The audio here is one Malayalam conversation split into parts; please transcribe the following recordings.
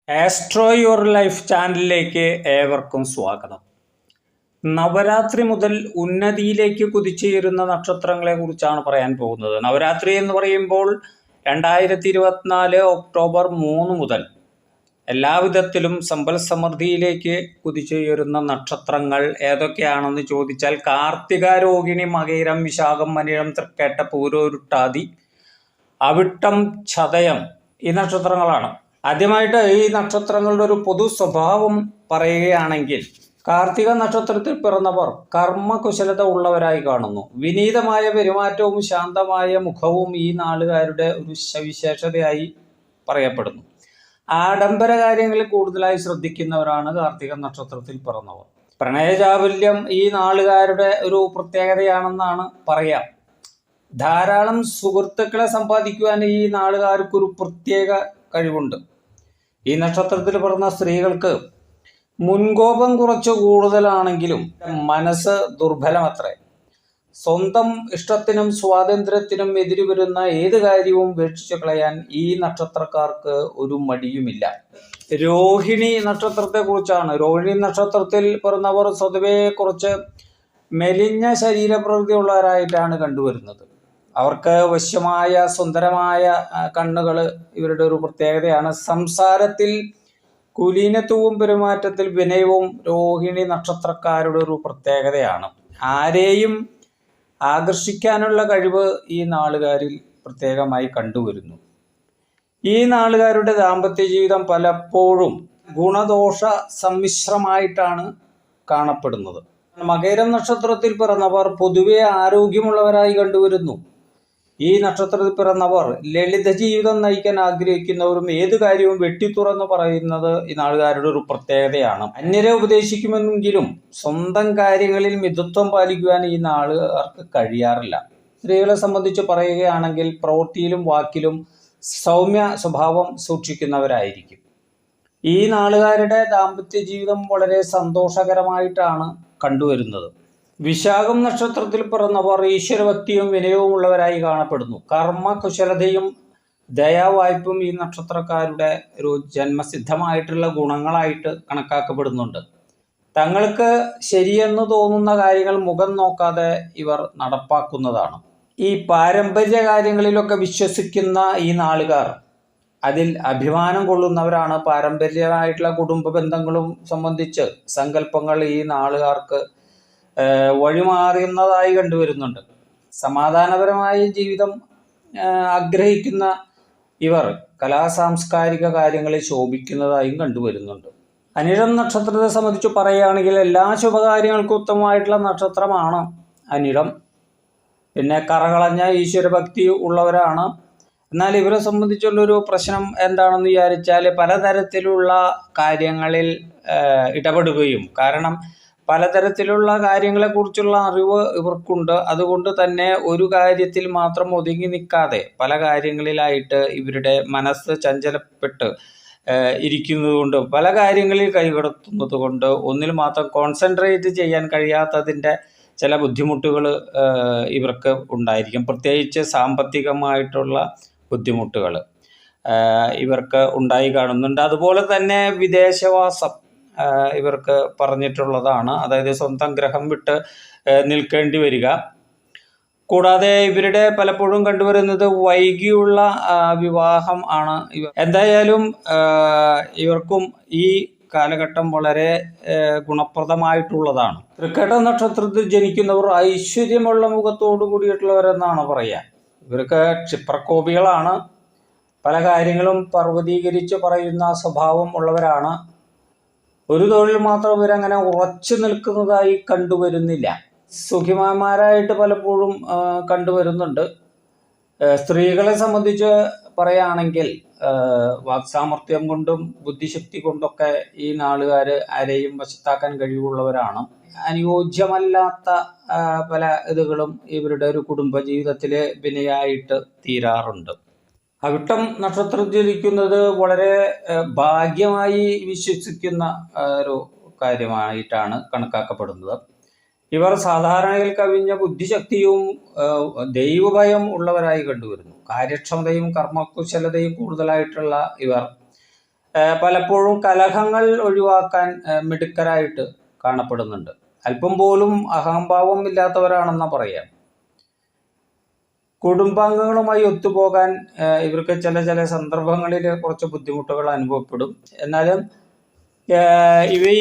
ആസ്ട്രോ യുവർ ലൈഫ് ചാനലിലേക്ക് ഏവർക്കും സ്വാഗതം. നവരാത്രി മുതൽ ഉന്നതിയിലേക്ക് കുതിച്ചുയരുന്ന നക്ഷത്രങ്ങളെ കുറിച്ചാണ് പറയാൻ പോകുന്നത്. നവരാത്രി എന്ന് പറയുമ്പോൾ 2024 ഒക്ടോബർ 3 മുതൽ എല്ലാവിധത്തിലും സമ്പൽ സമൃദ്ധിയിലേക്ക് കുതിച്ചുയരുന്ന നക്ഷത്രങ്ങൾ ഏതൊക്കെയാണെന്ന് ചോദിച്ചാൽ കാർത്തിക, രോഹിണി, മകയിരം, വിശാഖം, മനിഴം, തൃക്കേട്ട, പൂരോരുട്ടാതി, അവിട്ടം, ചതയം ഈ നക്ഷത്രങ്ങളാണ്. ആദ്യമായിട്ട് ഈ നക്ഷത്രങ്ങളുടെ ഒരു പൊതു സ്വഭാവം പറയുകയാണെങ്കിൽ, കാർത്തിക നക്ഷത്രത്തിൽ പിറന്നവർ കർമ്മകുശലത ഉള്ളവരായി കാണുന്നു. വിനീതമായ പെരുമാറ്റവും ശാന്തമായ മുഖവും ഈ നാളുകാരുടെ ഒരു സവിശേഷതയായി പറയപ്പെടുന്നു. ആഡംബര കാര്യങ്ങളിൽ കൂടുതലായി ശ്രദ്ധിക്കുന്നവരാണ് കാർത്തിക നക്ഷത്രത്തിൽ പിറന്നവർ. പ്രണയചാബല്യം ഈ നാളുകാരുടെ ഒരു പ്രത്യേകതയാണെന്നാണ് പറയാം. ധാരാളം സുഹൃത്തുക്കളെ സമ്പാദിക്കുവാൻ ഈ നാളുകാർക്കൊരു പ്രത്യേക കഴിവുണ്ട്. ഈ നക്ഷത്രത്തിൽ പിറന്ന സ്ത്രീകൾക്ക് മുൻകോപം കുറച്ച് കൂടുതലാണെങ്കിലും മനസ്സ് ദുർബലമത്രേ. സ്വന്തം ഇഷ്ടത്തിനും സ്വാതന്ത്ര്യത്തിനും എതിര് വരുന്ന ഏത് കാര്യവും ഉപേക്ഷിച്ചു കളയാൻ ഈ നക്ഷത്രക്കാർക്ക് ഒരു മടിയുമില്ല. രോഹിണി നക്ഷത്രത്തെ കുറിച്ചാണ്. രോഹിണി നക്ഷത്രത്തിൽ പിറന്നവർ സ്വതവേ കുറച്ച് മെലിഞ്ഞ ശരീരപ്രകൃതിയുള്ളവരായിട്ടാണ് കണ്ടുവരുന്നത്. അവർക്ക് വശ്യമായ സുന്ദരമായ കണ്ണുകൾ ഇവരുടെ ഒരു പ്രത്യേകതയാണ്. സംസാരത്തിൽ കുലീനത്വവും പെരുമാറ്റത്തിൽ വിനയവും രോഹിണി നക്ഷത്രക്കാരുടെ ഒരു പ്രത്യേകതയാണ്. ആരെയും ആകർഷിക്കാനുള്ള കഴിവ് ഈ നാളുകാരിൽ പ്രത്യേകമായി കണ്ടുവരുന്നു. ഈ നാളുകാരുടെ ദാമ്പത്യ ജീവിതം പലപ്പോഴും ഗുണദോഷ സമ്മിശ്രമായിട്ടാണ് കാണപ്പെടുന്നത്. മകയിരം നക്ഷത്രത്തിൽ പിറന്നവർ പൊതുവെ ആരോഗ്യമുള്ളവരായി കണ്ടുവരുന്നു. ഈ നക്ഷത്രത്തിൽ പിറന്നവർ ലളിത ജീവിതം നയിക്കാൻ ആഗ്രഹിക്കുന്നവരും ഏത് കാര്യവും വെട്ടിത്തുറന്ന് പറയുന്നത് ഈ നാളുകാരുടെ ഒരു പ്രത്യേകതയാണ്. അന്യരെ ഉപദേശിക്കുമെങ്കിലും സ്വന്തം കാര്യങ്ങളിൽ മിതത്വം പാലിക്കുവാൻ ഈ നാളുകാർക്ക് കഴിയാറില്ല. സ്ത്രീകളെ സംബന്ധിച്ച് പറയുകയാണെങ്കിൽ പ്രവൃത്തിയിലും വാക്കിലും സൗമ്യ സ്വഭാവം സൂക്ഷിക്കുന്നവരായിരിക്കും. ഈ നാളുകാരുടെ ദാമ്പത്യ ജീവിതം വളരെ സന്തോഷകരമായിട്ടാണ് കണ്ടുവരുന്നത്. വിശാഖം നക്ഷത്രത്തിൽ പിറന്നവർ ഈശ്വരഭക്തിയും വിനയവും ഉള്ളവരായി കാണപ്പെടുന്നു. കർമ്മകുശലതയും ദയാവായ്പും ഈ നക്ഷത്രക്കാരുടെ ഒരു ജന്മസിദ്ധമായിട്ടുള്ള ഗുണങ്ങളായിട്ട് കണക്കാക്കപ്പെടുന്നുണ്ട്. തങ്ങൾക്ക് ശരിയെന്ന് തോന്നുന്ന കാര്യങ്ങൾ മുഖം നോക്കാതെ ഇവർ നടപ്പാക്കുന്നതാണ്. ഈ പാരമ്പര്യ കാര്യങ്ങളിലൊക്കെ വിശ്വസിക്കുന്ന ഈ നാളുകാർ അതിൽ അഭിമാനം കൊള്ളുന്നവരാണ്. പാരമ്പര്യമായിട്ടുള്ള കുടുംബ ബന്ധങ്ങളും സംബന്ധിച്ച് സങ്കല്പങ്ങൾ ഈ നാളുകാർക്ക് വഴിമാറുന്നതായി കണ്ടുവരുന്നുണ്ട്. സമാധാനപരമായ ജീവിതം ആഗ്രഹിക്കുന്ന ഇവർ കലാസാംസ്കാരിക കാര്യങ്ങളിൽ ശോഭിക്കുന്നതായും കണ്ടുവരുന്നുണ്ട്. അനിഴം നക്ഷത്രത്തെ സംബന്ധിച്ച് പറയുകയാണെങ്കിൽ എല്ലാ ശുഭകാര്യങ്ങൾക്കും ഉത്തമമായിട്ടുള്ള നക്ഷത്രമാണ് അനിഴം. പിന്നെ കറകളഞ്ഞ ഈശ്വരഭക്തി ഉള്ളവരാണ്. എന്നാൽ ഇവരെ സംബന്ധിച്ചുള്ളൊരു പ്രശ്നം എന്താണെന്ന് വിചാരിച്ചാൽ പലതരത്തിലുള്ള കാര്യങ്ങളിൽ ഇടപെടുകയും, കാരണം പലതരത്തിലുള്ള കാര്യങ്ങളെക്കുറിച്ചുള്ള അറിവ് ഇവർക്കുണ്ട്. അതുകൊണ്ട് തന്നെ ഒരു കാര്യത്തിൽ മാത്രം ഒതുങ്ങി നിൽക്കാതെ പല കാര്യങ്ങളിലായിട്ട് ഇവരുടെ മനസ്സ് ചഞ്ചലപ്പെട്ട് ഇരിക്കുന്നതുകൊണ്ട്, പല കാര്യങ്ങളിൽ കൈകടത്തുന്നത് കൊണ്ട് ഒന്നിൽ മാത്രം കോൺസെൻട്രേറ്റ് ചെയ്യാൻ കഴിയാത്തതിൻ്റെ ചില ബുദ്ധിമുട്ടുകൾ ഇവർക്ക് ഉണ്ടായിരിക്കും. പ്രത്യേകിച്ച് സാമ്പത്തികമായിട്ടുള്ള ബുദ്ധിമുട്ടുകൾ ഇവർക്ക് ഉണ്ടായി കാണുന്നുണ്ട്. അതുപോലെ തന്നെ വിദേശവാസം ഇവർക്ക് പറഞ്ഞിട്ടുള്ളതാണ്. അതായത് സ്വന്തം ഗ്രഹം വിട്ട് നിൽക്കേണ്ടി വരിക. കൂടാതെ ഇവരുടെ പലപ്പോഴും കണ്ടുവരുന്നത് വൈകിയുള്ള വിവാഹം ആണ്. എന്തായാലും ഇവർക്കും ഈ കാലഘട്ടം വളരെ ഗുണപ്രദമായിട്ടുള്ളതാണ്. തൃക്കേട്ട നക്ഷത്രത്തിൽ ജനിക്കുന്നവർ ഐശ്വര്യമുള്ള മുഖത്തോടു കൂടിയിട്ടുള്ളവരെന്നാണ് പറയുക. ഇവർക്ക് ക്ഷിപ്രകോപികളാണ്. പല കാര്യങ്ങളും പർവ്വതീകരിച്ച് പറയുന്ന സ്വഭാവം ഉള്ളവരാണ്. ഒരു തൊഴിൽ മാത്രം ഇവരങ്ങനെ ഉറച്ചു നിൽക്കുന്നതായി കണ്ടുവരുന്നില്ല. സുഖിമാന്മാരായിട്ട് പലപ്പോഴും കണ്ടുവരുന്നുണ്ട്. സ്ത്രീകളെ സംബന്ധിച്ച് പറയുകയാണെങ്കിൽ വാക്സാമർത്ഥ്യം കൊണ്ടും ബുദ്ധിശക്തി കൊണ്ടൊക്കെ ഈ നാളുകാർ ആരെയും വശത്താക്കാൻ കഴിവുള്ളവരാണ്. അനുയോജ്യമല്ലാത്ത പല ഇതുകളും ഇവരുടെ ഒരു കുടുംബജീവിതത്തിൽ വിനയായിട്ട് തീരാറുണ്ട്. അവിട്ടം നക്ഷത്രം ജനിക്കുന്നത് വളരെ ഭാഗ്യമായി വിശ്വസിക്കുന്ന ഒരു കാര്യമായിട്ടാണ് കണക്കാക്കപ്പെടുന്നത്. ഇവർ സാധാരണയിൽ കവിഞ്ഞ ബുദ്ധിശക്തിയും ദൈവഭയം ഉള്ളവരായി കണ്ടുവരുന്നു. കാര്യക്ഷമതയും കർമ്മകുശലതയും കൂടുതലായിട്ടുള്ള ഇവർ പലപ്പോഴും കലഹങ്ങൾ ഒഴിവാക്കാൻ മിടുക്കരായിട്ട് കാണപ്പെടുന്നുണ്ട്. അല്പം പോലും അഹംഭാവം ഇല്ലാത്തവരാണെന്ന് പറയാം. കുടുംബാംഗങ്ങളുമായി ഒത്തുപോകാൻ ഇവർക്ക് ചില സന്ദർഭങ്ങളിൽ കുറച്ച് ബുദ്ധിമുട്ടുകൾ അനുഭവപ്പെടും. എന്നാലും ഈ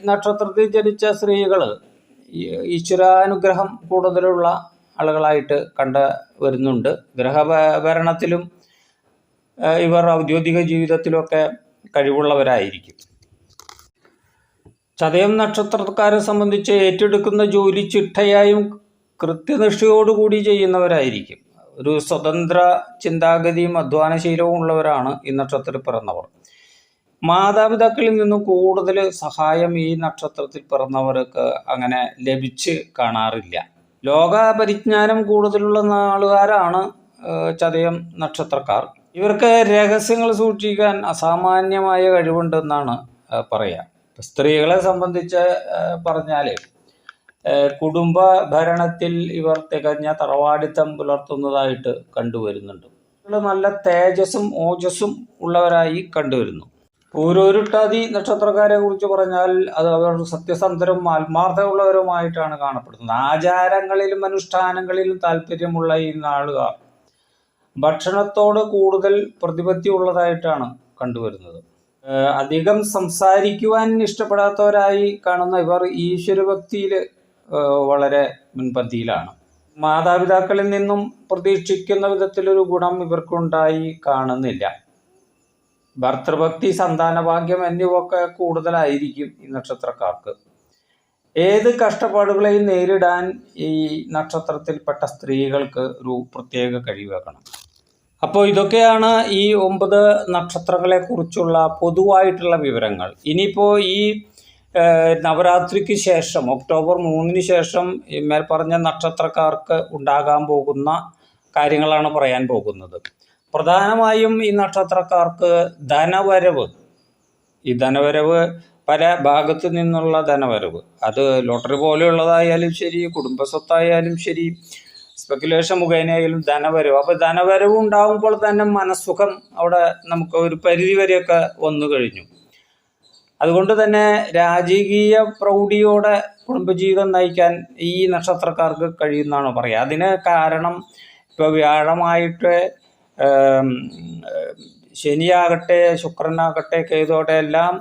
നക്ഷത്രത്തിൽ ജനിച്ച സ്ത്രീകൾ ഈശ്വരാനുഗ്രഹം കൂടുതലുള്ള ആളുകളായിട്ട് വരുന്നുണ്ട്. ഗ്രഹഭരണത്തിലും ഇവർ ഔദ്യോഗിക ജീവിതത്തിലൊക്കെ കഴിവുള്ളവരായിരിക്കും. ചതയം നക്ഷത്രക്കാരെ സംബന്ധിച്ച് ഏറ്റെടുക്കുന്ന ജോലി ചിട്ടയായും കൃത്യനിഷ്ഠയോടുകൂടി ചെയ്യുന്നവരായിരിക്കും. ഒരു സ്വതന്ത്ര ചിന്താഗതിയും അധ്വാനശീലവും ഉള്ളവരാണ് ഈ നക്ഷത്രത്തിൽ പിറന്നവർ. മാതാപിതാക്കളിൽ നിന്നും കൂടുതൽ സഹായം ഈ നക്ഷത്രത്തിൽ പിറന്നവർക്ക് അങ്ങനെ ലഭിച്ച് കാണാറില്ല. ലോക പരിജ്ഞാനം കൂടുതലുള്ള ആളുകാരാണ് ചതയം നക്ഷത്രക്കാർ. ഇവർക്ക് രഹസ്യങ്ങൾ സൂക്ഷിക്കാൻ അസാമാന്യമായ കഴിവുണ്ടെന്നാണ് പറയുക. സ്ത്രീകളെ സംബന്ധിച്ച് പറഞ്ഞാൽ കുടുംബ ഭരണത്തിൽ ഇവർ തികഞ്ഞ തറവാടിത്തം പുലർത്തുന്നതായിട്ട് കണ്ടുവരുന്നുണ്ട്. നല്ല തേജസ്സും ഓജസ്സും ഉള്ളവരായി കണ്ടുവരുന്നു. പൂരോരുട്ടാതി നക്ഷത്രക്കാരെ കുറിച്ച് പറഞ്ഞാൽ അത് അവർ സത്യസന്ധരും ആത്മാർത്ഥമുള്ളവരുമായിട്ടാണ് കാണപ്പെടുന്നത്. ആചാരങ്ങളിലും അനുഷ്ഠാനങ്ങളിലും താല്പര്യമുള്ള ഈ നാളുകാർ ഭക്ഷണത്തോട് കൂടുതൽ പ്രതിപത്തി ഉള്ളതായിട്ടാണ് കണ്ടുവരുന്നത്. അധികം സംസാരിക്കുവാൻ ഇഷ്ടപ്പെടാത്തവരായി കാണുന്ന ഇവർ ഈശ്വരഭക്തിയിൽ വളരെ മുൻപന്തിയിലാണ്. മാതാപിതാക്കളിൽ നിന്നും പ്രതീക്ഷിക്കുന്ന വിധത്തിലൊരു ഗുണം ഇവർക്കുണ്ടായി കാണുന്നില്ല. ഭർത്തൃഭക്തി, സന്താനഭാഗ്യം എന്നിവയൊക്കെ കൂടുതലായിരിക്കും ഈ നക്ഷത്രക്കാർക്ക്. ഏത് കഷ്ടപ്പാടുകളെയും നേരിടാൻ ഈ നക്ഷത്രത്തിൽപ്പെട്ട സ്ത്രീകൾക്ക് ഒരു പ്രത്യേക കഴിവ് വേണം. അപ്പോൾ ഇതൊക്കെയാണ് ഈ 9 നക്ഷത്രങ്ങളെ കുറിച്ചുള്ള പൊതുവായിട്ടുള്ള വിവരങ്ങൾ. ഇനിയിപ്പോൾ ഈ നവരാത്രിക്ക് ശേഷം ഒക്ടോബർ 3 ശേഷം മേൽ പറഞ്ഞ നക്ഷത്രക്കാർക്ക് ഉണ്ടാകാൻ പോകുന്ന കാര്യങ്ങളാണ് പറയാൻ പോകുന്നത്. പ്രധാനമായും ഈ നക്ഷത്രക്കാർക്ക് ധനവരവ് പല ഭാഗത്തു നിന്നുള്ള ധനവരവ്, അത് ലോട്ടറി പോലെയുള്ളതായാലും ശരി, കുടുംബസ്വത്തായാലും ശരി, സ്പെക്കുലേഷൻ മുഖേനയായാലും ധനവരവ്. അപ്പോൾ ധനവരവ് ഉണ്ടാകുമ്പോൾ തന്നെ മനസ്സുഖം അവിടെ നമുക്ക് ഒരു പരിധി വരെയൊക്കെ വന്നു കഴിഞ്ഞു. അതുകൊണ്ട് തന്നെ രാജകീയ പ്രൗഢിയോടെ കുടുംബജീവിതം നയിക്കാൻ ഈ നക്ഷത്രക്കാർക്ക് കഴിയുമെന്നാണ് പറയുക. അതിന് കാരണം ഇപ്പോൾ വ്യാഴമായിട്ട് ശനിയാകട്ടെ, ശുക്രനാകട്ടെ, കേതുവാകട്ടെ എല്ലാം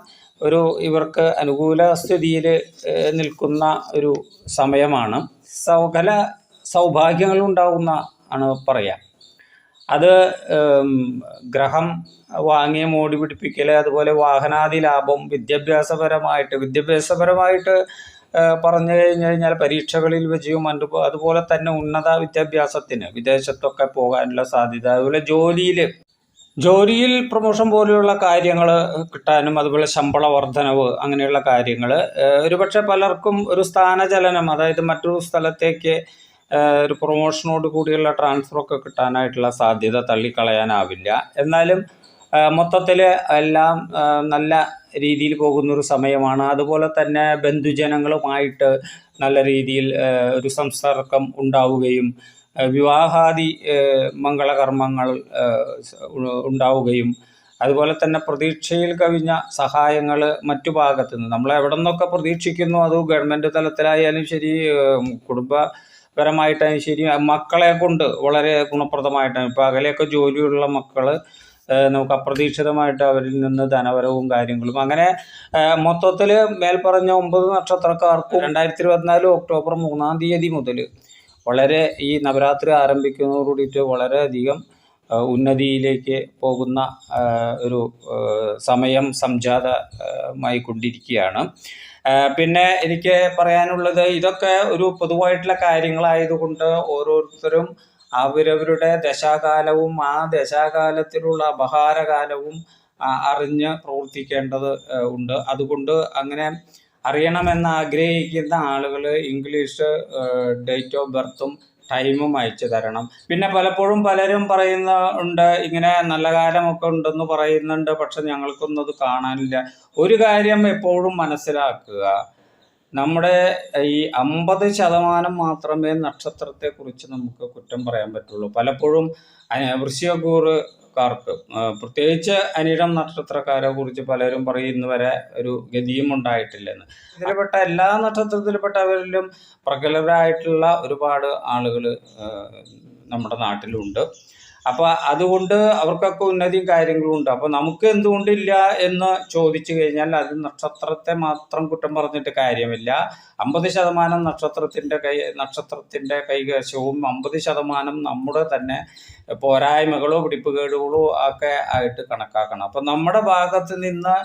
ഇവർക്ക് അനുകൂല സ്ഥിതിയിൽ നിൽക്കുന്ന ഒരു സമയമാണ്. സകല സൗഭാഗ്യങ്ങളുണ്ടാകുന്ന ആണ് പറയുക. അത് ഗ്രഹം വാങ്ങിയ മോടി പിടിപ്പിക്കൽ, അതുപോലെ വാഹനാദി ലാഭം, വിദ്യാഭ്യാസപരമായിട്ട് പറഞ്ഞു കഴിഞ്ഞാൽ പരീക്ഷകളിൽ വിജയവും, അതുപോലെ തന്നെ ഉന്നത വിദ്യാഭ്യാസത്തിന് വിദേശത്തൊക്കെ പോകാനുള്ള സാധ്യത, അതുപോലെ ജോലിയിൽ പ്രൊമോഷൻ പോലെയുള്ള കാര്യങ്ങൾ കിട്ടാനും, അതുപോലെ ശമ്പള വർധനവ്, അങ്ങനെയുള്ള കാര്യങ്ങൾ. ഒരുപക്ഷെ പലർക്കും ഒരു സ്ഥാനചലനം, അതായത് മറ്റൊരു സ്ഥലത്തേക്ക് ഒരു പ്രൊമോഷനോട് കൂടിയുള്ള ട്രാൻസ്ഫറൊക്കെ കിട്ടാനായിട്ടുള്ള സാധ്യത തള്ളിക്കളയാനാവില്ല. എന്നാലും മൊത്തത്തിൽ എല്ലാം നല്ല രീതിയിൽ പോകുന്നൊരു സമയമാണ്. അതുപോലെ തന്നെ ബന്ധുജനങ്ങളുമായിട്ട് നല്ല രീതിയിൽ ഒരു സംസർഗം ഉണ്ടാവുകയും വിവാഹാദി മംഗളകർമ്മങ്ങൾ ഉണ്ടാവുകയും, അതുപോലെ തന്നെ പ്രതീക്ഷയിൽ കവിഞ്ഞ സഹായങ്ങൾ മറ്റു ഭാഗത്തു നിന്ന് നമ്മൾ എവിടെ നിന്നൊക്കെ പ്രതീക്ഷിക്കുന്നു, അത് ഗവൺമെൻറ് തലത്തിലായാലും ശരി, കുടുംബപരമായിട്ടായാലും ശരി, മക്കളെ കൊണ്ട് വളരെ ഗുണപ്രദമായിട്ടാണ്. ഇപ്പോൾ അകലെയൊക്കെ ജോലിയുള്ള മക്കൾ നമുക്ക് അപ്രതീക്ഷിതമായിട്ട് അവരിൽ നിന്ന് ധനവരവും കാര്യങ്ങളും, അങ്ങനെ മൊത്തത്തിൽ മേൽപ്പറഞ്ഞ 9 നക്ഷത്രക്കാർക്കും 2024 ഒക്ടോബർ 3 മുതൽ വളരെ ഈ നവരാത്രി ആരംഭിക്കുന്നതോടുകൂടിയിട്ട് വളരെയധികം ഉന്നതിയിലേക്ക് പോകുന്ന ഒരു സമയം സംജാതമായി കൊണ്ടിരിക്കുകയാണ്. പിന്നെ എനിക്ക് പറയാനുള്ളത്, ഇതൊക്കെ ഒരു പൊതുവായിട്ടുള്ള കാര്യങ്ങളായതുകൊണ്ട് ഓരോരുത്തരും അവരവരുടെ ദശാകാലവും ആ ദശാകാലത്തിലുള്ള അപഹാരകാലവും അറിഞ്ഞ് പ്രവർത്തിക്കേണ്ടത് ഉണ്ട്. അതുകൊണ്ട് അങ്ങനെ അറിയണമെന്ന് ആഗ്രഹിക്കുന്ന ആളുകൾ ഇംഗ്ലീഷ് ഡേറ്റ് ഓഫ് ബർത്തും ടൈമും അയച്ചു തരണം. പിന്നെ പലപ്പോഴും പലരും പറയുന്നുണ്ട്, ഇങ്ങനെ നല്ല കാലമൊക്കെ ഉണ്ടെന്ന് പറയുന്നുണ്ട്, പക്ഷെ ഞങ്ങൾക്കൊന്നും അത് കാണാനില്ല. ഒരു കാര്യം എപ്പോഴും മനസ്സിലാക്കുക, നമ്മുടെ ഈ 50% മാത്രമേ നക്ഷത്രത്തെക്കുറിച്ച് നമുക്ക് കുറ്റം പറയാൻ പറ്റുള്ളൂ. പലപ്പോഴും വൃശ്ചികക്കൂറ് നക്ഷത്രക്കാർക്ക് പ്രത്യേകിച്ച് അനിഴം നക്ഷത്രക്കാരെ കുറിച്ച് പലരും പറയും ഇന്ന് വരെ ഒരു ഗതിയും ഉണ്ടായിട്ടില്ലെന്ന്. ഇതിൽപ്പെട്ട എല്ലാ നക്ഷത്രത്തിൽപ്പെട്ടവരിലും പ്രഗത്ഭരായിട്ടുള്ള ഒരുപാട് ആളുകൾ നമ്മുടെ നാട്ടിലുണ്ട്. അപ്പോൾ അതുകൊണ്ട് അവർക്കൊക്കെ ഉന്നതിയും കാര്യങ്ങളും ഉണ്ട്. അപ്പോൾ നമുക്ക് എന്തുകൊണ്ടില്ല എന്ന് ചോദിച്ചു കഴിഞ്ഞാൽ അത് നക്ഷത്രത്തെ മാത്രം കുറ്റം പറഞ്ഞിട്ട് കാര്യമില്ല. 50% നക്ഷത്രത്തിൻ്റെ കൈവശവും 50% നമ്മുടെ തന്നെ പോരായ്മകളോ പിടിപ്പുകേടുകളോ ഒക്കെ ആയിട്ട് കണക്കാക്കണം. അപ്പം നമ്മുടെ ഭാഗത്ത് നിന്ന്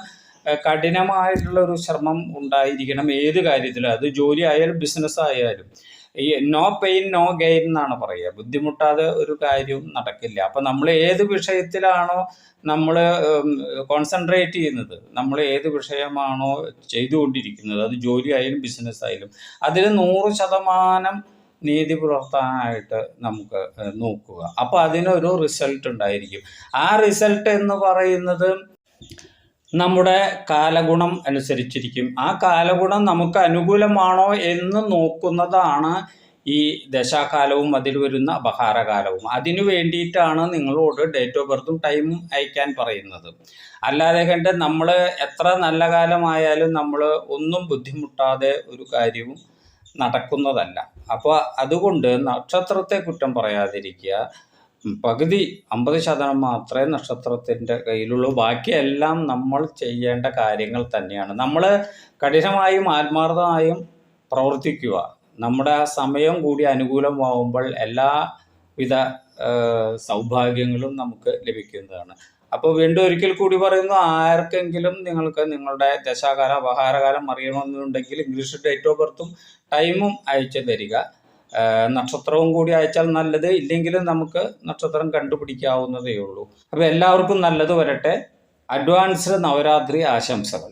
കഠിനമായിട്ടുള്ളൊരു ശ്രമം ഉണ്ടായിരിക്കണം ഏത് കാര്യത്തിലും. അത് ജോലി ആയാലും ബിസിനസ് ആയാലും. ഈ നോ പെയിൻ നോ ഗെയിൻ എന്നാണ് പറയുക. ബുദ്ധിമുട്ടാതെ ഒരു കാര്യവും നടക്കില്ല. അപ്പം നമ്മൾ ഏത് വിഷയത്തിലാണോ നമ്മൾ കോൺസെൻട്രേറ്റ് ചെയ്യുന്നത്, നമ്മൾ ഏത് വിഷയമാണോ ചെയ്തുകൊണ്ടിരിക്കുന്നത്, അത് ജോലി ആയാലും ബിസിനസ് ആയാലും, അതിൽ 100% നീതി പുലർത്താനായിട്ട് നമുക്ക് നോക്കുക. അപ്പോൾ അതിനൊരു റിസൾട്ട് ഉണ്ടായിരിക്കും. ആ റിസൾട്ട് എന്ന് പറയുന്നത് നമ്മുടെ കാലഗുണം അനുസരിച്ചിരിക്കും. ആ കാലഗുണം നമുക്ക് അനുകൂലമാണോ എന്ന് നോക്കുന്നതാണ് ഈ ദശാകാലവും അതിൽ വരുന്ന അപഹാരകാലവും. അതിനു വേണ്ടിയിട്ടാണ് നിങ്ങളോട് ഡേറ്റ് ഓഫ് ബർത്തും ടൈമും അയക്കാൻ പറയുന്നത്. അല്ലാതെ കണ്ട് നമ്മൾ എത്ര നല്ല കാലമായാലും നമ്മൾ ഒന്നും ബുദ്ധിമുട്ടാതെ ഒരു കാര്യവും നടക്കുന്നതല്ല. അപ്പോൾ അതുകൊണ്ട് നക്ഷത്രത്തെ കുറ്റം പറയാതിരിക്കുക. പകുതി 50% മാത്രമേ നക്ഷത്രത്തിൻ്റെ കയ്യിലുള്ളൂ. ബാക്കിയെല്ലാം നമ്മൾ ചെയ്യേണ്ട കാര്യങ്ങൾ തന്നെയാണ്. നമ്മൾ കഠിനമായും ആത്മാർത്ഥമായും പ്രവർത്തിക്കുക. നമ്മുടെ സമയം കൂടി അനുകൂലമാവുമ്പോൾ എല്ലാവിധ സൗഭാഗ്യങ്ങളും നമുക്ക് ലഭിക്കുന്നതാണ്. അപ്പോൾ വീണ്ടും ഒരിക്കൽ കൂടി പറയുന്നു, ആർക്കെങ്കിലും നിങ്ങൾക്ക് നിങ്ങളുടെ ദശാകാല അപഹാരകാലം അറിയണമെന്നുണ്ടെങ്കിൽ ഇംഗ്ലീഷ് ഡേറ്റ് ഓഫ് ബർത്തും ടൈമും അയച്ചു തരിക. നക്ഷത്രവും കൂടി അയച്ചാൽ നല്ലത്. ഇല്ലെങ്കിലും നമുക്ക് നക്ഷത്രം കണ്ടുപിടിക്കാവുന്നതേ ഉള്ളൂ. അപ്പോൾ എല്ലാവർക്കും നല്ലത് വരട്ടെ. അഡ്വാൻസ്ഡ് നവരാത്രി ആശംസകൾ.